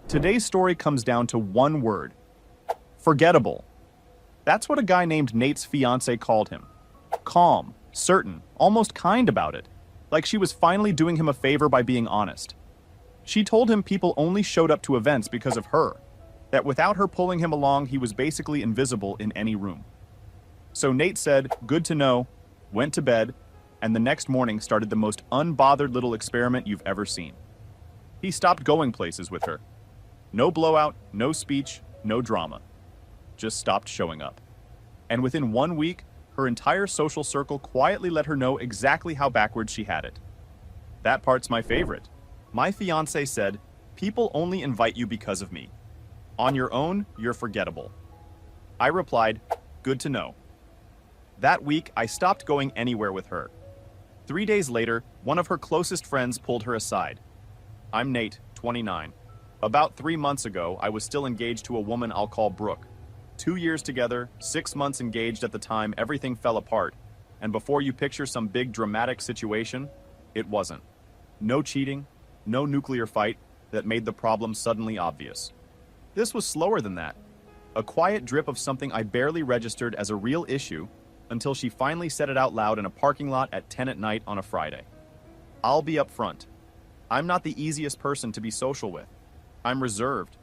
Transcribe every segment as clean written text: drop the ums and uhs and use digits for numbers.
Today's story comes down to one word: forgettable. That's what a guy named Nate's fiancée called him. Calm, certain, almost kind about it, like she was finally doing him a favor by being honest. She told him people only showed up to events because of her, that without her pulling him along, he was basically invisible in any room. So Nate said, "Good to know," went to bed, and the next morning started the most unbothered little experiment you've ever seen. He stopped going places with her. No blowout, no speech, no drama. Just stopped showing up. And within 1 week, her entire social circle quietly let her know exactly how backwards she had it. That part's my favorite. My fiancé said, "People only invite you because of me. On your own, you're forgettable." I replied, "Good to know." That week, I stopped going anywhere with her. 3 days later, one of her closest friends pulled her aside. "I'm Nate, 29. About 3 months ago, I was still engaged to a woman I'll call Brooke. 2 years together, 6 months engaged at the time, everything fell apart. And before you picture some big dramatic situation, it wasn't. No cheating, no nuclear fight that made the problem suddenly obvious. This was slower than that. A quiet drip of something I barely registered as a real issue until she finally said it out loud in a parking lot at 10 at night on a Friday. I'll be upfront. I'm not the easiest person to be social with. I'm reserved.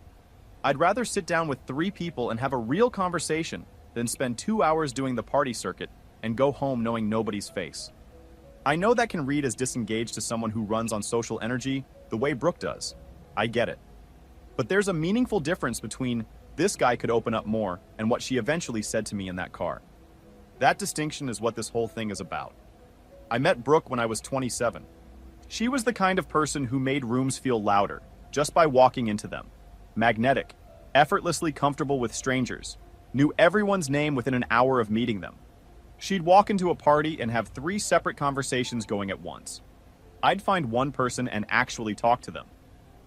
I'd rather sit down with 3 people and have a real conversation than spend 2 hours doing the party circuit and go home knowing nobody's face. I know that can read as disengaged to someone who runs on social energy the way Brooke does. I get it. But there's a meaningful difference between "this guy could open up more" and what she eventually said to me in that car. That distinction is what this whole thing is about. I met Brooke when I was 27. She was the kind of person who made rooms feel louder just by walking into them. Magnetic, effortlessly comfortable with strangers, knew everyone's name within an hour of meeting them. She'd walk into a party and have 3 separate conversations going at once. I'd find one person and actually talk to them.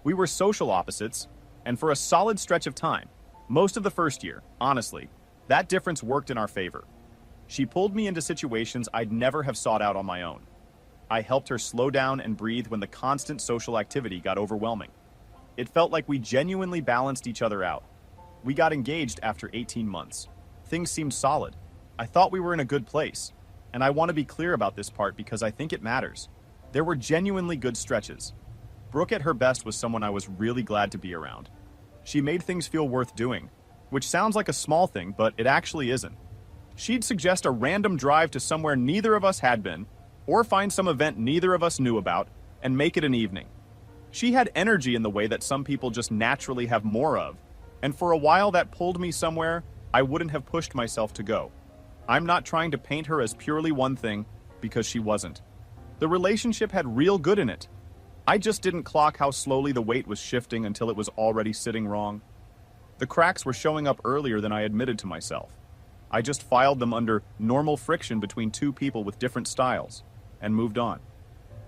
We were social opposites, and for a solid stretch of time, most of the first year, honestly, that difference worked in our favor. She pulled me into situations I'd never have sought out on my own. I helped her slow down and breathe when the constant social activity got overwhelming. It felt like we genuinely balanced each other out. We got engaged after 18 months. Things seemed solid. I thought we were in a good place, and I want to be clear about this part because I think it matters. There were genuinely good stretches. Brooke at her best was someone I was really glad to be around. She made things feel worth doing, which sounds like a small thing, but it actually isn't. She'd suggest a random drive to somewhere neither of us had been, or find some event neither of us knew about, and make it an evening. She had energy in the way that some people just naturally have more of, and for a while that pulled me somewhere I wouldn't have pushed myself to go. I'm not trying to paint her as purely one thing, because she wasn't. The relationship had real good in it. I just didn't clock how slowly the weight was shifting until it was already sitting wrong. The cracks were showing up earlier than I admitted to myself. I just filed them under normal friction between 2 people with different styles, and moved on.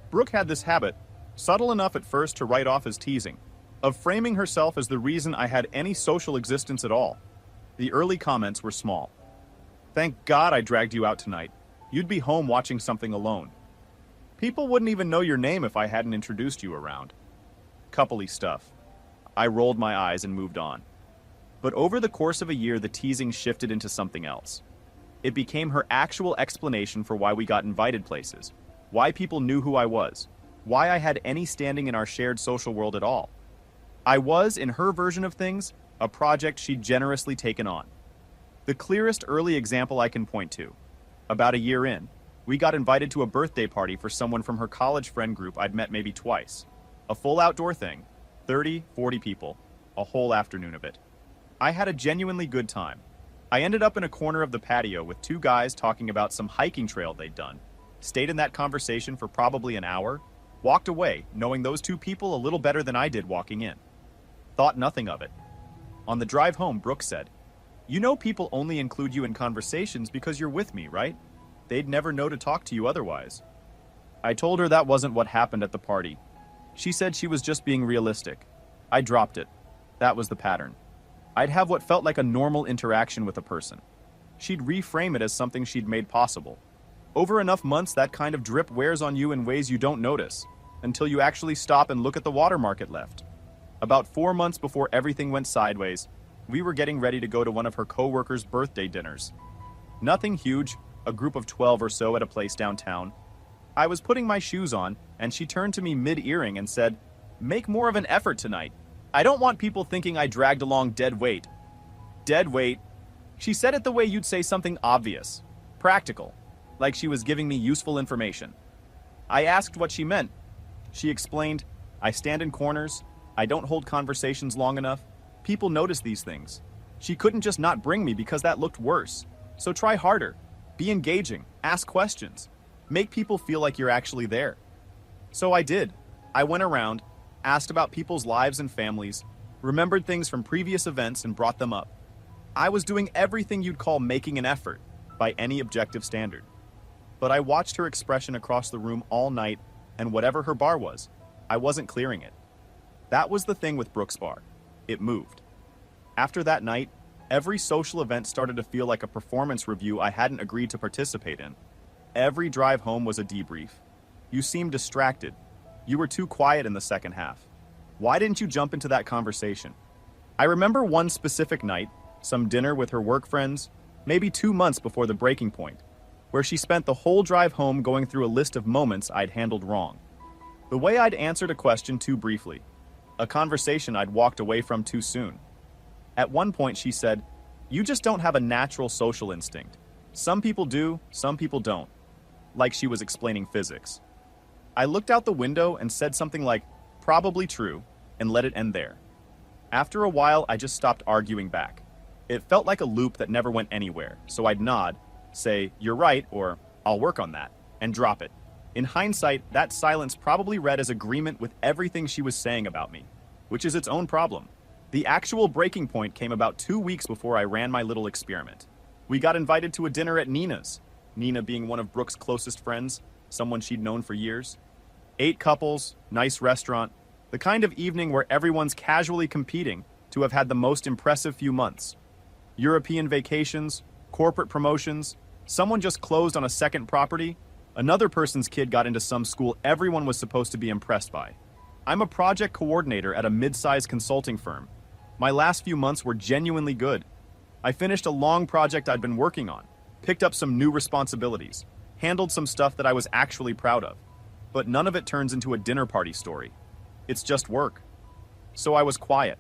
Brooke had this habit, subtle enough at first to write off as teasing, of framing herself as the reason I had any social existence at all. The early comments were small. "Thank God I dragged you out tonight. You'd be home watching something alone. People wouldn't even know your name if I hadn't introduced you around." Coupley stuff. I rolled my eyes and moved on. But over the course of a year, the teasing shifted into something else. It became her actual explanation for why we got invited places, why people knew who I was, why I had any standing in our shared social world at all. I was, in her version of things, a project she'd generously taken on. The clearest early example I can point to: about a year in, we got invited to a birthday party for someone from her college friend group I'd met maybe twice. A full outdoor thing, 30, 40 people, a whole afternoon of it. I had a genuinely good time. I ended up in a corner of the patio with 2 guys talking about some hiking trail they'd done, stayed in that conversation for probably an hour, walked away knowing those 2 people a little better than I did walking in. Thought nothing of it. On the drive home, Brooke said, "You know people only include you in conversations because you're with me, right? They'd never know to talk to you otherwise." I told her that wasn't what happened at the party. She said she was just being realistic. I dropped it. That was the pattern. I'd have what felt like a normal interaction with a person. She'd reframe it as something she'd made possible. Over enough months, that kind of drip wears on you in ways you don't notice, until you actually stop and look at the watermark it left. About 4 months before everything went sideways, we were getting ready to go to one of her coworkers' birthday dinners. Nothing huge, a group of 12 or so at a place downtown. I was putting my shoes on, and she turned to me mid-earring and said, "Make more of an effort tonight. I don't want people thinking I dragged along dead weight." Dead weight? She said it the way you'd say something obvious, practical, like she was giving me useful information. I asked what she meant. She explained, "I stand in corners. I don't hold conversations long enough. People notice these things. She couldn't just not bring me because that looked worse. So try harder. Be engaging. Ask questions. Make people feel like you're actually there." So I did. I went around, asked about people's lives and families, remembered things from previous events and brought them up. I was doing everything you'd call making an effort, by any objective standard. But I watched her expression across the room all night, and whatever her bar was, I wasn't clearing it. That was the thing with Brooks' bar. It moved. After that night, every social event started to feel like a performance review I hadn't agreed to participate in. Every drive home was a debrief. You seemed distracted. You were too quiet in the second half. Why didn't you jump into that conversation? I remember one specific night, some dinner with her work friends, maybe 2 months before the breaking point, where she spent the whole drive home going through a list of moments I'd handled wrong. The way I'd answered a question too briefly, a conversation I'd walked away from too soon. At one point she said, "You just don't have a natural social instinct. Some people do, some people don't." Like she was explaining physics. I looked out the window and said something like, "Probably true," and let it end there. After a while, I just stopped arguing back. It felt like a loop that never went anywhere, so I'd nod, say, "You're right," or "I'll work on that," and drop it. In hindsight, that silence probably read as agreement with everything she was saying about me, which is its own problem. The actual breaking point came about 2 weeks before I ran my little experiment. We got invited to a dinner at Nina's, Nina being one of Brooke's closest friends, someone she'd known for years. 8 couples, nice restaurant, the kind of evening where everyone's casually competing to have had the most impressive few months. European vacations, corporate promotions, someone just closed on a second property, another person's kid got into some school everyone was supposed to be impressed by. I'm a project coordinator at a mid-sized consulting firm. My last few months were genuinely good. I finished a long project I'd been working on, picked up some new responsibilities, handled some stuff that I was actually proud of. But none of it turns into a dinner party story. It's just work. So I was quiet,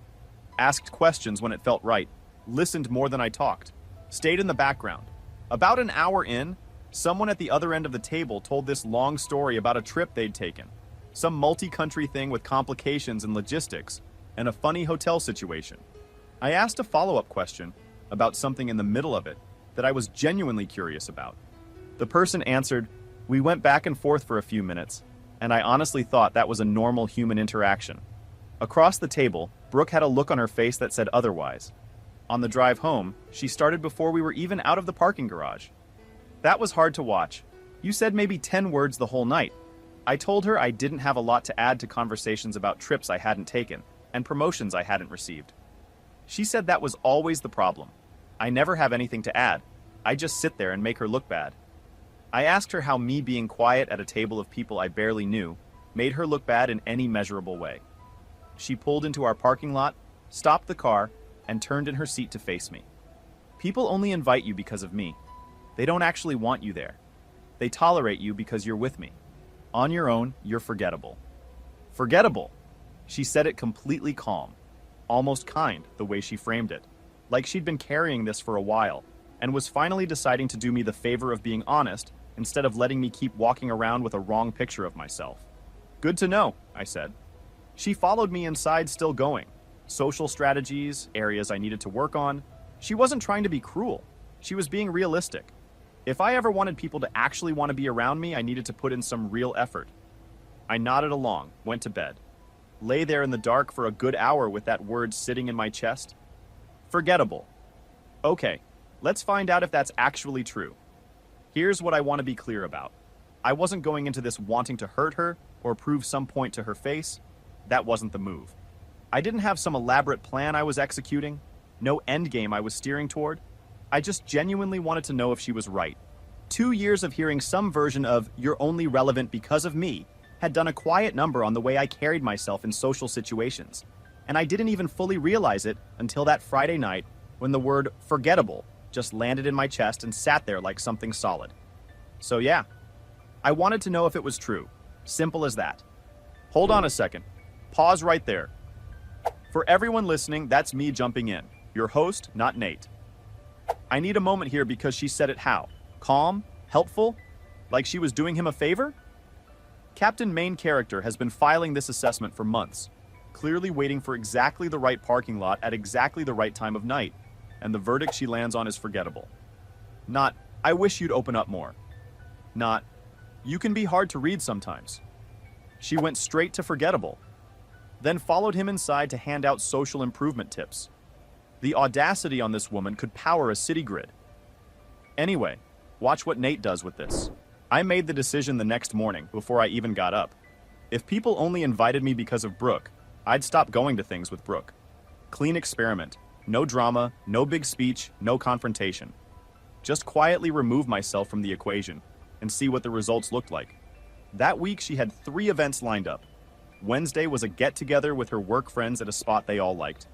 asked questions when it felt right, listened more than I talked, stayed in the background. About an hour in, someone at the other end of the table told this long story about a trip they'd taken, some multi-country thing with complications and logistics, and a funny hotel situation. I asked a follow-up question about something in the middle of it that I was genuinely curious about. The person answered, "We went back and forth for a few minutes, and I honestly thought that was a normal human interaction." Across the table, Brooke had a look on her face that said otherwise. On the drive home, she started before we were even out of the parking garage. That was hard to watch. "You said maybe 10 words the whole night." I told her I didn't have a lot to add to conversations about trips I hadn't taken and promotions I hadn't received. She said that was always the problem. I never have anything to add. I just sit there and make her look bad. I asked her how me being quiet at a table of people I barely knew made her look bad in any measurable way. She pulled into our parking lot, stopped the car, and turned in her seat to face me. "People only invite you because of me. They don't actually want you there. They tolerate you because you're with me. On your own, you're forgettable." Forgettable! She said it completely calm, almost kind the way she framed it, like she'd been carrying this for a while, and was finally deciding to do me the favor of being honest instead of letting me keep walking around with a wrong picture of myself. "Good to know," I said. She followed me inside, still going. Social strategies, areas I needed to work on. She wasn't trying to be cruel. She was being realistic. If I ever wanted people to actually want to be around me, I needed to put in some real effort. I nodded along, went to bed. Lay there in the dark for a good hour with that word sitting in my chest. Forgettable. Okay, let's find out if that's actually true. Here's what I want to be clear about. I wasn't going into this wanting to hurt her or prove some point to her face. That wasn't the move. I didn't have some elaborate plan I was executing, no endgame I was steering toward. I just genuinely wanted to know if she was right. 2 years of hearing some version of "you're only relevant because of me" had done a quiet number on the way I carried myself in social situations. And I didn't even fully realize it until that Friday night when the word forgettable just landed in my chest and sat there like something solid. So yeah, I wanted to know if it was true. Simple as that. Hold on a second. Pause right there. For everyone listening, that's me jumping in. Your host, not Nate. I need a moment here because she said it how? Calm? Helpful? Like she was doing him a favor? Captain Main Character has been filing this assessment for months, clearly waiting for exactly the right parking lot at exactly the right time of night, and the verdict she lands on is forgettable. Not, I wish you'd open up more. Not, you can be hard to read sometimes. She went straight to forgettable, then followed him inside to hand out social improvement tips. The audacity on this woman could power a city grid. Anyway, watch what Nate does with this. I made the decision the next morning before I even got up. If people only invited me because of Brooke, I'd stop going to things with Brooke. Clean experiment. No drama, no big speech, no confrontation. Just quietly remove myself from the equation and see what the results looked like. That week she had 3 events lined up. Wednesday was a get-together with her work friends at a spot they all liked.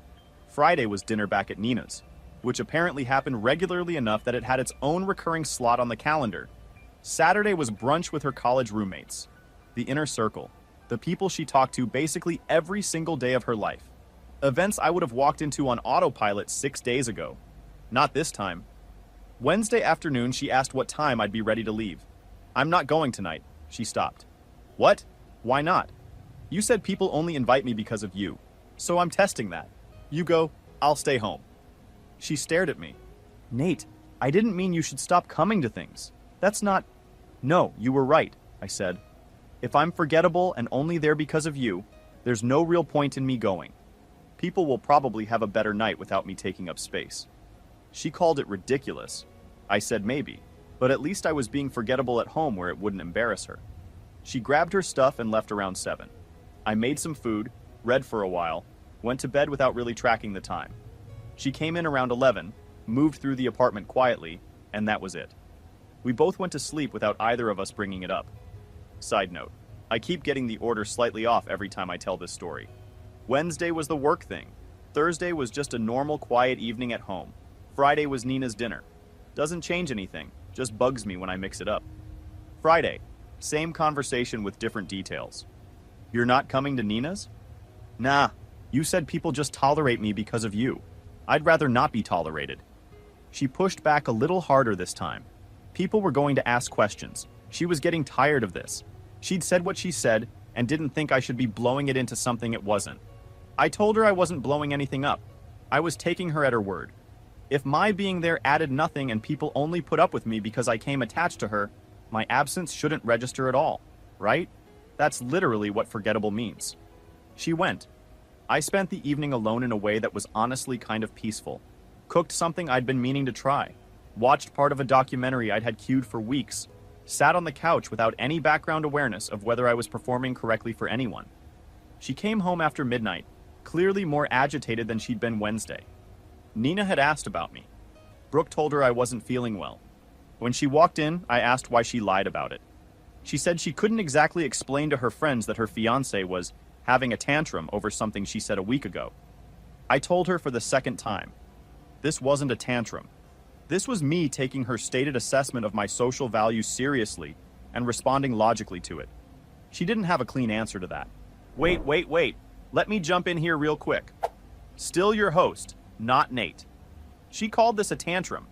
Friday was dinner back at Nina's, which apparently happened regularly enough that it had its own recurring slot on the calendar. Saturday was brunch with her college roommates. The inner circle. The people she talked to basically every single day of her life. Events I would have walked into on autopilot 6 days ago. Not this time. Wednesday afternoon, she asked what time I'd be ready to leave. I'm not going tonight. She stopped. What? Why not? You said people only invite me because of you. So I'm testing that. You go, I'll stay home. She stared at me. Nate, I didn't mean you should stop coming to things. That's not... No, you were right, I said. If I'm forgettable and only there because of you, there's no real point in me going. People will probably have a better night without me taking up space. She called it ridiculous. I said maybe, but at least I was being forgettable at home where it wouldn't embarrass her. She grabbed her stuff and left around 7. I made some food, read for a while, went to bed without really tracking the time. She came in around 11, moved through the apartment quietly, and that was it. We both went to sleep without either of us bringing it up. Side note, I keep getting the order slightly off every time I tell this story. Wednesday was the work thing. Thursday was just a normal quiet evening at home. Friday was Nina's dinner. Doesn't change anything, just bugs me when I mix it up. Friday, same conversation with different details. You're not coming to Nina's? Nah, you said people just tolerate me because of you. I'd rather not be tolerated. She pushed back a little harder this time. People were going to ask questions. She was getting tired of this. She'd said what she said and didn't think I should be blowing it into something it wasn't. I told her I wasn't blowing anything up. I was taking her at her word. If my being there added nothing and people only put up with me because I came attached to her, my absence shouldn't register at all, right? That's literally what forgettable means. She went. I spent the evening alone in a way that was honestly kind of peaceful. Cooked something I'd been meaning to try. Watched part of a documentary I'd had queued for weeks. Sat on the couch without any background awareness of whether I was performing correctly for anyone. She came home after midnight, clearly more agitated than she'd been Wednesday. Nina had asked about me. Brooke told her I wasn't feeling well. When she walked in, I asked why she lied about it. She said she couldn't exactly explain to her friends that her fiancé was having a tantrum over something she said a week ago. I told her for the second time. This wasn't a tantrum. This was me taking her stated assessment of my social values seriously and responding logically to it. She didn't have a clean answer to that. Wait. Let me jump in here real quick. Still your host, not Nate. She called this a tantrum.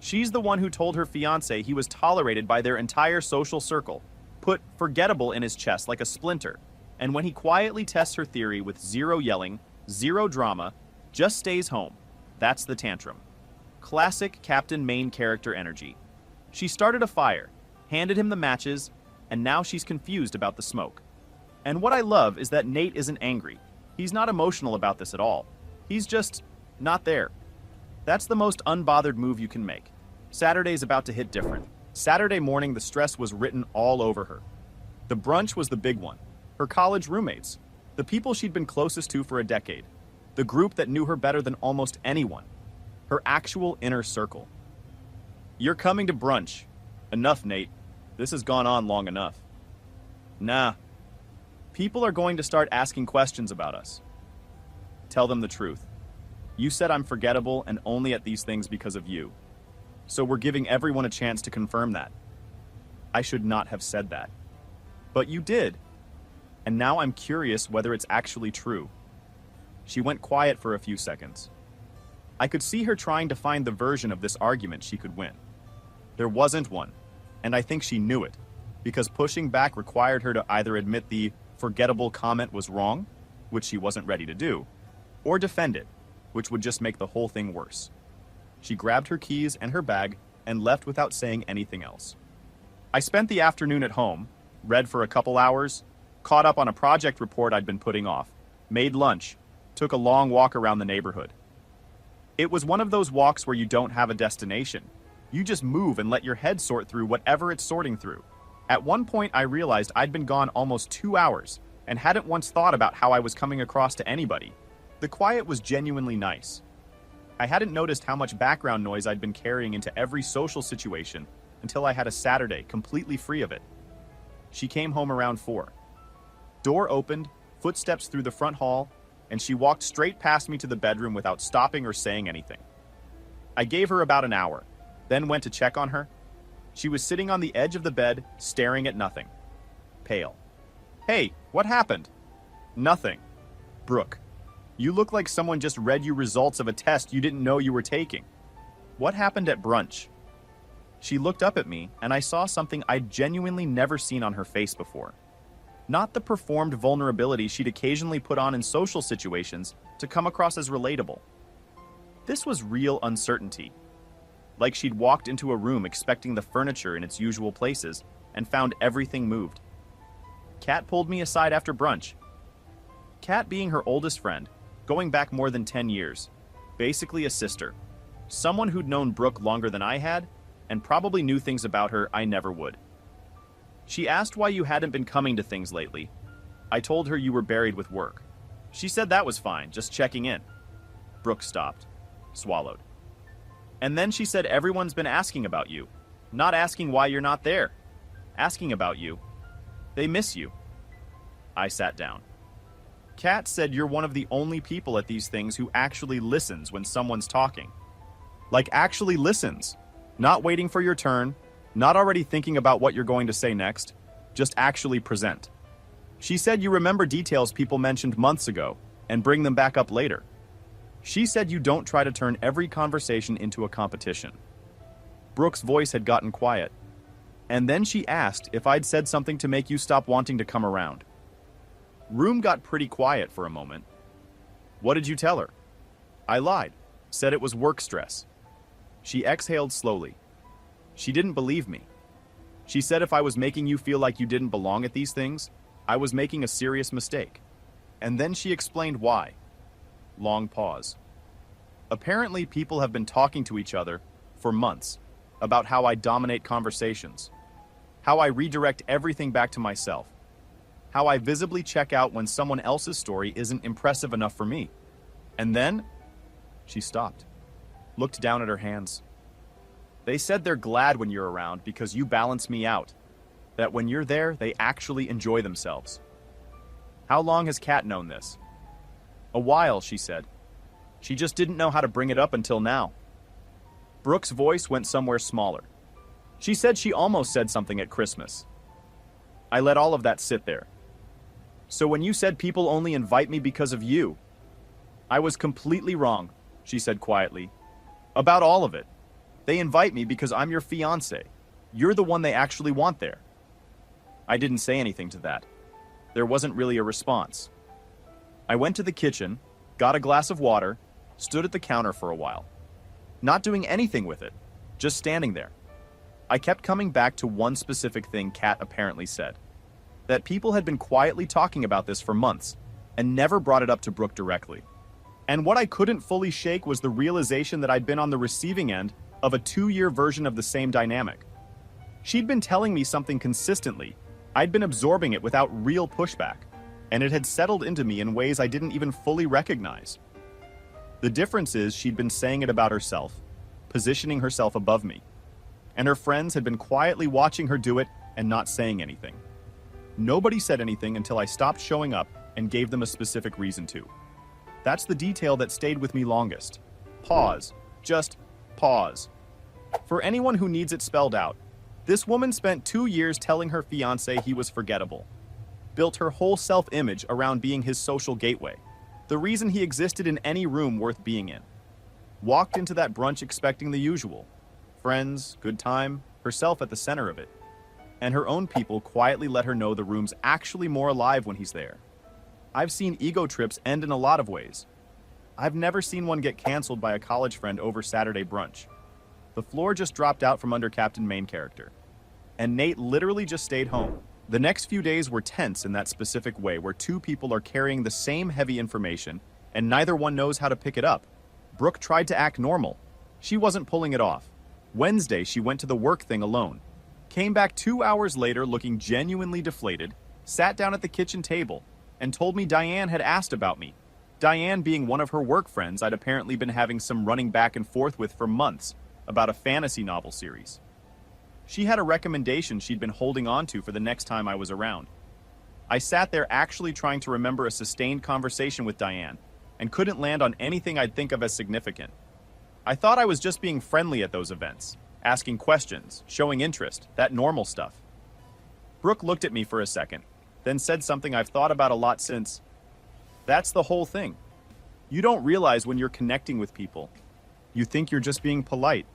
She's the one who told her fiancé he was tolerated by their entire social circle, put forgettable in his chest like a splinter, and when he quietly tests her theory with zero yelling, zero drama, just stays home. That's the tantrum. Classic Captain Main Character energy. She started a fire, handed him the matches, and now she's confused about the smoke. And what I love is that Nate isn't angry. He's not emotional about this at all. He's just not there. That's the most unbothered move you can make. Saturday's about to hit different. Saturday morning, the stress was written all over her. The brunch was the big one. Her college roommates. The people she'd been closest to for a decade. The group that knew her better than almost anyone. Her actual inner circle. You're coming to brunch. Enough, Nate. This has gone on long enough. Nah. People are going to start asking questions about us. Tell them the truth. You said I'm forgettable and only at these things because of you. So we're giving everyone a chance to confirm that. I should not have said that. But you did. And now I'm curious whether it's actually true. She went quiet for a few seconds. I could see her trying to find the version of this argument she could win. There wasn't one, and I think she knew it, because pushing back required her to either admit the forgettable comment was wrong, which she wasn't ready to do, or defend it, which would just make the whole thing worse. She grabbed her keys and her bag and left without saying anything else. I spent the afternoon at home, read for a couple hours, caught up on a project report I'd been putting off, made lunch, took a long walk around the neighborhood. It was one of those walks where you don't have a destination. You just move and let your head sort through whatever it's sorting through. At one point, I realized I'd been gone almost 2 hours and hadn't once thought about how I was coming across to anybody. The quiet was genuinely nice. I hadn't noticed how much background noise I'd been carrying into every social situation until I had a Saturday completely free of it. She came home around 4. Door opened, footsteps through the front hall, and she walked straight past me to the bedroom without stopping or saying anything. I gave her about an hour, then went to check on her. She was sitting on the edge of the bed, staring at nothing. Pale. Hey, what happened? Nothing. Brooke, you look like someone just read you results of a test you didn't know you were taking. What happened at brunch? She looked up at me, and I saw something I'd genuinely never seen on her face before. Not the performed vulnerability she'd occasionally put on in social situations to come across as relatable. This was real uncertainty. Like she'd walked into a room expecting the furniture in its usual places and found everything moved. Kat pulled me aside after brunch. Kat being her oldest friend, going back more than 10 years, basically a sister. Someone who'd known Brooke longer than I had, and probably knew things about her I never would. She asked why you hadn't been coming to things lately. I told her you were buried with work. She said that was fine, just checking in. Brooke stopped, swallowed. And then she said everyone's been asking about you. Not asking why you're not there. Asking about you. They miss you. I sat down. Kat said you're one of the only people at these things who actually listens when someone's talking. Like actually listens. Not waiting for your turn, not already thinking about what you're going to say next, just actually present. She said you remember details people mentioned months ago and bring them back up later. She said you don't try to turn every conversation into a competition. Brooke's voice had gotten quiet, and then she asked if I'd said something to make you stop wanting to come around. Room got pretty quiet for a moment. What did you tell her? I lied, said it was work stress. She exhaled slowly. She didn't believe me. She said if I was making you feel like you didn't belong at these things, I was making a serious mistake. And then she explained why. Long pause. Apparently, people have been talking to each other for months about how I dominate conversations, how I redirect everything back to myself, how I visibly check out when someone else's story isn't impressive enough for me. And then, she stopped, looked down at her hands. They said they're glad when you're around because you balance me out, that when you're there, they actually enjoy themselves. How long has Kat known this? A while, she said. She just didn't know how to bring it up until now. Brooke's voice went somewhere smaller. She said she almost said something at Christmas. I let all of that sit there. So when you said people only invite me because of you, I was completely wrong, she said quietly. About all of it. They invite me because I'm your fiancé. You're the one they actually want there. I didn't say anything to that. There wasn't really a response. I went to the kitchen, got a glass of water, stood at the counter for a while. Not doing anything with it, just standing there. I kept coming back to one specific thing Kat apparently said. That people had been quietly talking about this for months and never brought it up to Brooke directly. And what I couldn't fully shake was the realization that I'd been on the receiving end of a 2-year version of the same dynamic. She'd been telling me something consistently. I'd been absorbing it without real pushback, and it had settled into me in ways I didn't even fully recognize. The difference is she'd been saying it about herself, positioning herself above me, and her friends had been quietly watching her do it and not saying anything. Nobody said anything until I stopped showing up and gave them a specific reason to. That's the detail that stayed with me longest. Pause. Just pause. For anyone who needs it spelled out, this woman spent 2 years telling her fiancé he was forgettable. Built her whole self-image around being his social gateway, the reason he existed in any room worth being in. Walked into that brunch expecting the usual. Friends, good time, herself at the center of it. And her own people quietly let her know the room's actually more alive when he's there. I've seen ego trips end in a lot of ways. I've never seen one get canceled by a college friend over Saturday brunch. The floor just dropped out from under Captain Main Character. And Nate literally just stayed home. The next few days were tense in that specific way where two people are carrying the same heavy information and neither one knows how to pick it up. Brooke tried to act normal. She wasn't pulling it off. Wednesday, she went to the work thing alone. Came back 2 hours later looking genuinely deflated, sat down at the kitchen table, and told me Diane had asked about me. Diane being one of her work friends I'd apparently been having some running back and forth with for months about a fantasy novel series. She had a recommendation she'd been holding on to for the next time I was around. I sat there actually trying to remember a sustained conversation with Diane, and couldn't land on anything I'd think of as significant. I thought I was just being friendly at those events, asking questions, showing interest, that normal stuff. Brooke looked at me for a second, then said something I've thought about a lot since. That's the whole thing. You don't realize when you're connecting with people. You think you're just being polite.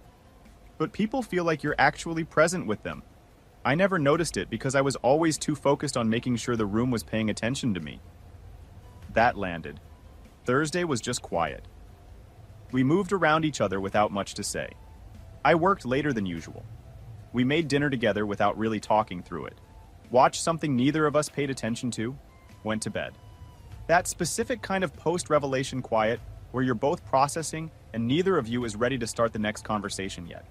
But people feel like you're actually present with them. I never noticed it because I was always too focused on making sure the room was paying attention to me. That landed. Thursday was just quiet. We moved around each other without much to say. I worked later than usual. We made dinner together without really talking through it. Watched something neither of us paid attention to, went to bed. That specific kind of post-revelation quiet where you're both processing and neither of you is ready to start the next conversation yet.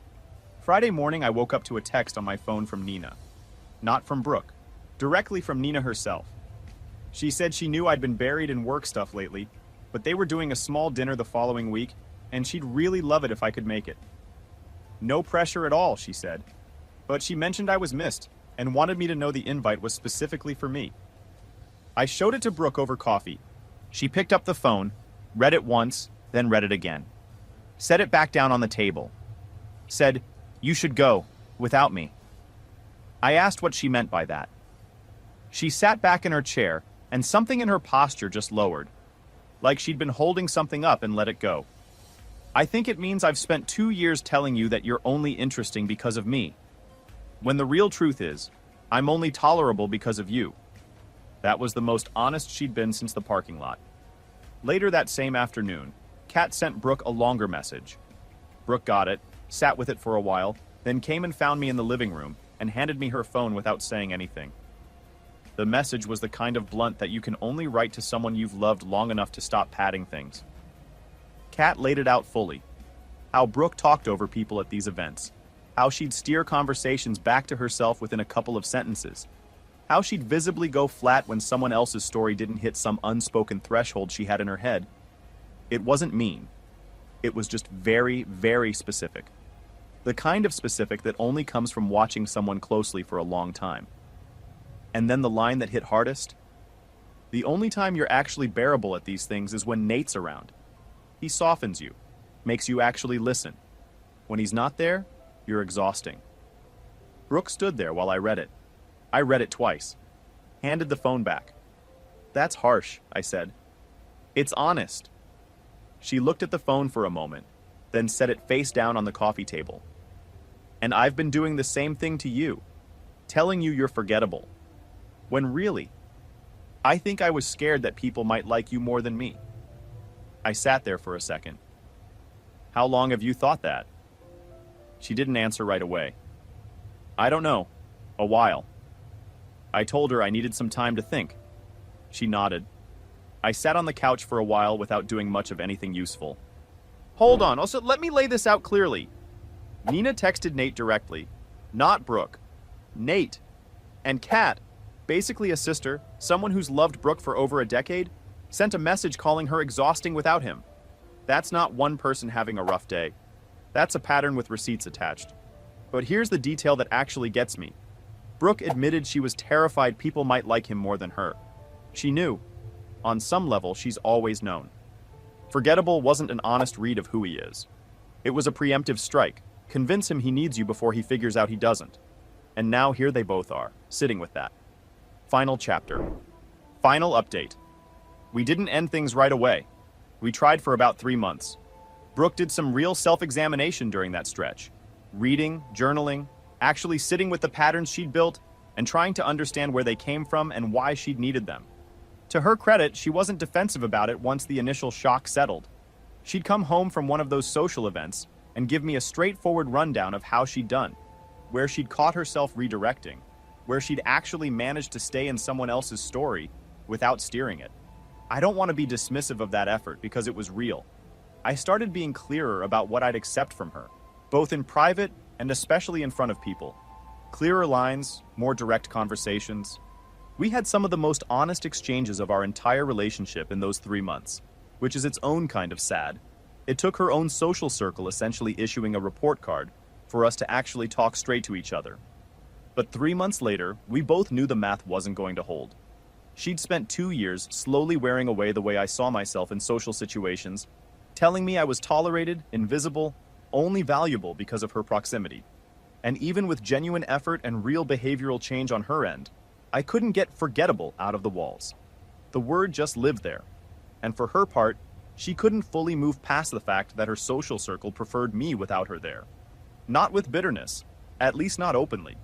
Friday morning, I woke up to a text on my phone from Nina. Not from Brooke, directly from Nina herself. She said she knew I'd been buried in work stuff lately, but they were doing a small dinner the following week, and she'd really love it if I could make it. No pressure at all, she said, but she mentioned I was missed and wanted me to know the invite was specifically for me. I showed it to Brooke over coffee. She picked up the phone, read it once, then read it again. Set it back down on the table. Said, "You should go, without me." I asked what she meant by that. She sat back in her chair, and something in her posture just lowered, like she'd been holding something up and let it go. "I think it means I've spent 2 years telling you that you're only interesting because of me, when the real truth is, I'm only tolerable because of you." That was the most honest she'd been since the parking lot. Later that same afternoon, Kat sent Brooke a longer message. Brooke got it, sat with it for a while, then came and found me in the living room and handed me her phone without saying anything. The message was the kind of blunt that you can only write to someone you've loved long enough to stop padding things. Kat laid it out fully. How Brooke talked over people at these events. How she'd steer conversations back to herself within a couple of sentences. How she'd visibly go flat when someone else's story didn't hit some unspoken threshold she had in her head. It wasn't mean. It was just very, very specific. The kind of specific that only comes from watching someone closely for a long time. And then the line that hit hardest? The only time you're actually bearable at these things is when Nate's around. He softens you, makes you actually listen. When he's not there, you're exhausting. Brooke stood there while I read it. I read it twice. Handed the phone back. "That's harsh," I said. "It's honest." She looked at the phone for a moment, then set it face down on the coffee table. "And I've been doing the same thing to you, telling you you're forgettable. When really, I think I was scared that people might like you more than me." I sat there for a second. "How long have you thought that?" She didn't answer right away. "I don't know. A while." I told her I needed some time to think. She nodded. I sat on the couch for a while without doing much of anything useful. "Hold on, also let me lay this out clearly." Nina texted Nate directly, not Brooke. Nate. And Kat, basically a sister, someone who's loved Brooke for over a decade, sent a message calling her exhausting without him. That's not one person having a rough day. That's a pattern with receipts attached. But here's the detail that actually gets me. Brooke admitted she was terrified people might like him more than her. She knew. On some level, she's always known. Forgettable wasn't an honest read of who he is. It was a preemptive strike. Convince him he needs you before he figures out he doesn't. And now here they both are, sitting with that. Final chapter. Final update. We didn't end things right away. We tried for about 3 months. Brooke did some real self-examination during that stretch. Reading, journaling, actually sitting with the patterns she'd built, and trying to understand where they came from and why she'd needed them. To her credit, she wasn't defensive about it once the initial shock settled. She'd come home from one of those social events and give me a straightforward rundown of how she'd done, where she'd caught herself redirecting, where she'd actually managed to stay in someone else's story without steering it. I don't want to be dismissive of that effort because it was real. I started being clearer about what I'd accept from her, both in private and especially in front of people. Clearer lines, more direct conversations. We had some of the most honest exchanges of our entire relationship in those 3 months, which is its own kind of sad. It took her own social circle essentially issuing a report card for us to actually talk straight to each other. But 3 months later, we both knew the math wasn't going to hold. She'd spent 2 years slowly wearing away the way I saw myself in social situations, telling me I was tolerated, invisible, only valuable because of her proximity. And even with genuine effort and real behavioral change on her end, I couldn't get forgettable out of the walls. The word just lived there. And for her part, she couldn't fully move past the fact that her social circle preferred me without her there. Not with bitterness, at least not openly.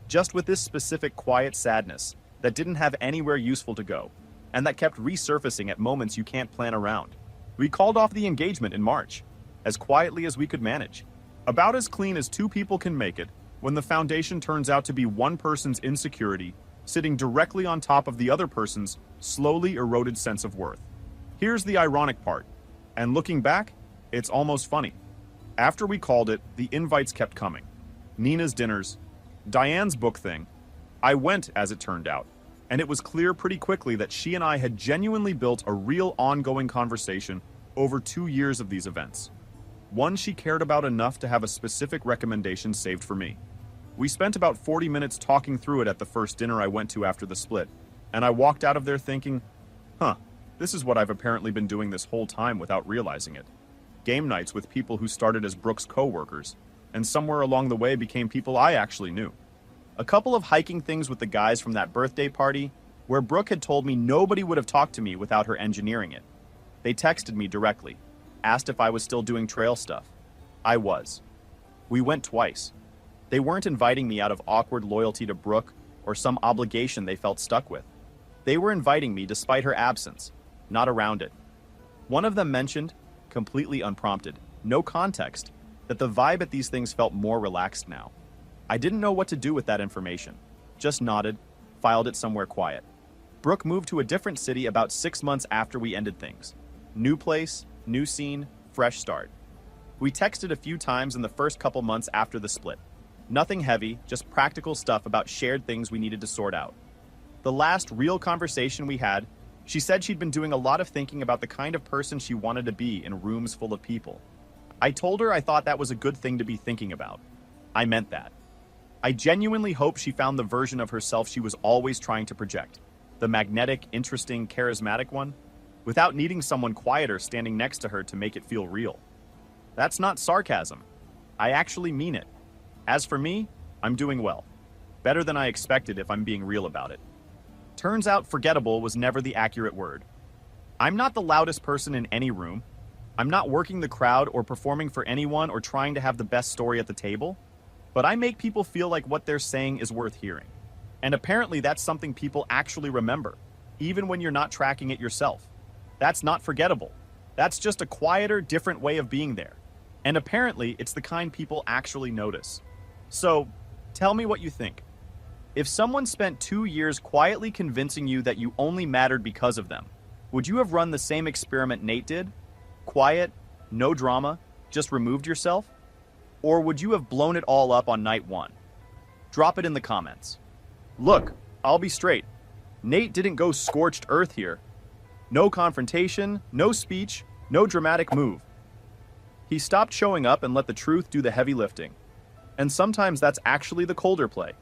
Just with this specific quiet sadness that didn't have anywhere useful to go, and that kept resurfacing at moments you can't plan around. We called off the engagement in March, as quietly as we could manage. About as clean as 2 people can make it when the foundation turns out to be one person's insecurity sitting directly on top of the other person's slowly eroded sense of worth. Here's the ironic part, and looking back, it's almost funny. After we called it, the invites kept coming. Nina's dinners, Diane's book thing. I went, as it turned out, and it was clear pretty quickly that she and I had genuinely built a real ongoing conversation over 2 years of these events. One she cared about enough to have a specific recommendation saved for me. We spent about 40 minutes talking through it at the first dinner I went to after the split, and I walked out of there thinking, this is what I've apparently been doing this whole time without realizing it. Game nights with people who started as Brooke's co-workers, and somewhere along the way became people I actually knew. A couple of hiking things with the guys from that birthday party, where Brooke had told me nobody would have talked to me without her engineering it. They texted me directly, asked if I was still doing trail stuff. I was. We went twice. They weren't inviting me out of awkward loyalty to Brooke or some obligation they felt stuck with. They were inviting me despite her absence, not around it. One of them mentioned, completely unprompted, no context, that the vibe at these things felt more relaxed now. I didn't know what to do with that information. Just nodded, filed it somewhere quiet. Brooke moved to a different city about 6 months after we ended things. New place, new scene, fresh start. We texted a few times in the first couple months after the split. Nothing heavy, just practical stuff about shared things we needed to sort out. The last real conversation we had, she said she'd been doing a lot of thinking about the kind of person she wanted to be in rooms full of people. I told her I thought that was a good thing to be thinking about. I meant that. I genuinely hope she found the version of herself she was always trying to project. The magnetic, interesting, charismatic one, without needing someone quieter standing next to her to make it feel real. That's not sarcasm. I actually mean it. As for me, I'm doing well. Better than I expected if I'm being real about it. Turns out forgettable was never the accurate word. I'm not the loudest person in any room. I'm not working the crowd or performing for anyone or trying to have the best story at the table. But I make people feel like what they're saying is worth hearing. And apparently that's something people actually remember, even when you're not tracking it yourself. That's not forgettable. That's just a quieter, different way of being there. And apparently it's the kind people actually notice. So, tell me what you think. If someone spent 2 years quietly convincing you that you only mattered because of them, would you have run the same experiment Nate did? Quiet, no drama, just removed yourself? Or would you have blown it all up on night 1? Drop it in the comments. Look, I'll be straight. Nate didn't go scorched earth here. No confrontation, no speech, no dramatic move. He stopped showing up and let the truth do the heavy lifting. And sometimes that's actually the colder play.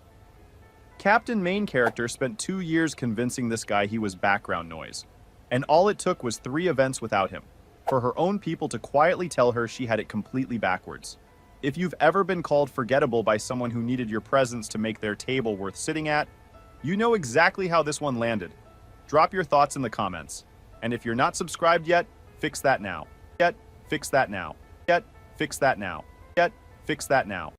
Captain main character spent 2 years convincing this guy he was background noise, and all it took was 3 events without him. for her own people to quietly tell her she had it completely backwards. If you've ever been called forgettable by someone who needed your presence to make their table worth sitting at, you know exactly how this one landed. Drop your thoughts in the comments. And if you're not subscribed yet, fix that now. Fix that now. Fix that now. Fix that now.